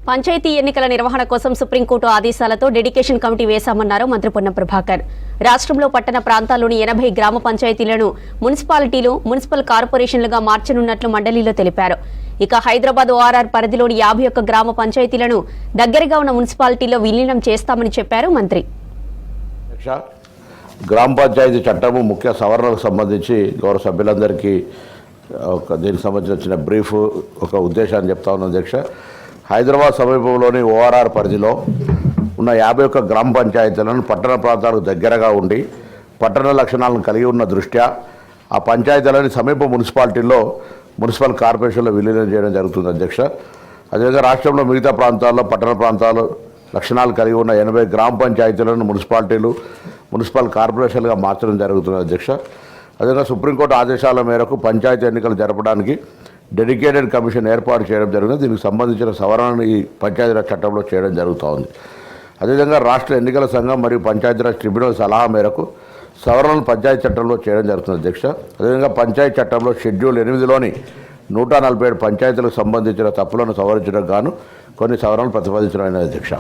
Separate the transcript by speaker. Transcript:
Speaker 1: పంచాయతీ ఎన్నికల నిర్వహణ కోసం సుప్రీంకోర్టు ఆదేశాలతో డెడికేషన్ కమిటీ వేశామన్నారు మంత్రి పొన్నం ప్రభాకర్. రాష్ట్రంలో పట్టణ ప్రాంతాల్లోని 80 గ్రామ పంచాయతీలను మున్సిపాలిటీలు, మున్సిపల్ కార్పొరేషన్లుగా మార్చనున్నట్లు మండలిలో తెలిపారు. ఇక హైదరాబాద్ ఓఆర్ఆర్ పరిధిలోని 51 గ్రామ పంచాయతీలను దగ్గరగా ఉన్న మున్సిపాలిటీలో విలీనం చేస్తామని చెప్పారు మంత్రి.
Speaker 2: గ్రామ పంచాయతీ చట్టము ముఖ్య సవరణలకు సంబంధించి గౌరవ సభ్యులందరికీ దీనికి సంబంధించిన బ్రీఫ్ ఒక ఉద్దేశాన్ని చెప్తా ఉన్నాను అధ్యక్ష. హైదరాబాద్ సమీపంలోని ఓఆర్ఆర్ పరిధిలో ఉన్న 51 గ్రామ పంచాయతీలను పట్టణ ప్రాంతాలకు దగ్గరగా ఉండి పట్టణ లక్షణాలను కలిగి ఉన్న దృష్ట్యా ఆ పంచాయతీలని సమీప మున్సిపాలిటీల్లో మున్సిపల్ కార్పొరేషన్లో విలీనం చేయడం జరుగుతుంది అధ్యక్ష. అదేవిధంగా రాష్ట్రంలో మిగతా ప్రాంతాల్లో పట్టణ ప్రాంతాలు లక్షణాలు కలిగి ఉన్న 80 గ్రామ పంచాయతీలను మున్సిపాలిటీలు, మున్సిపల్ కార్పొరేషన్లుగా మార్చడం జరుగుతుంది అధ్యక్ష. అదేవిధంగా సుప్రీంకోర్టు ఆదేశాల మేరకు పంచాయతీ ఎన్నికలు జరపడానికి డెడికేటెడ్ కమిషన్ ఏర్పాటు చేయడం జరిగింది. దీనికి సంబంధించిన సవరణను ఈ పంచాయతీరాజ్ చట్టంలో చేయడం జరుగుతూ ఉంది. అదేవిధంగా రాష్ట్ర ఎన్నికల సంఘం మరియు పంచాయతీరాజ్ ట్రిబ్యునల్ సలహా మేరకు సవరణలు పంచాయతీ చట్టంలో చేయడం జరుగుతుంది అధ్యక్ష. అదేవిధంగా పంచాయతీ చట్టంలో షెడ్యూల్ 8లోని 147 పంచాయతీలకు సంబంధించిన తప్పులను సవరించడానికి గాను కొన్ని సవరణలు ప్రతిపాదించడం అధ్యక్ష.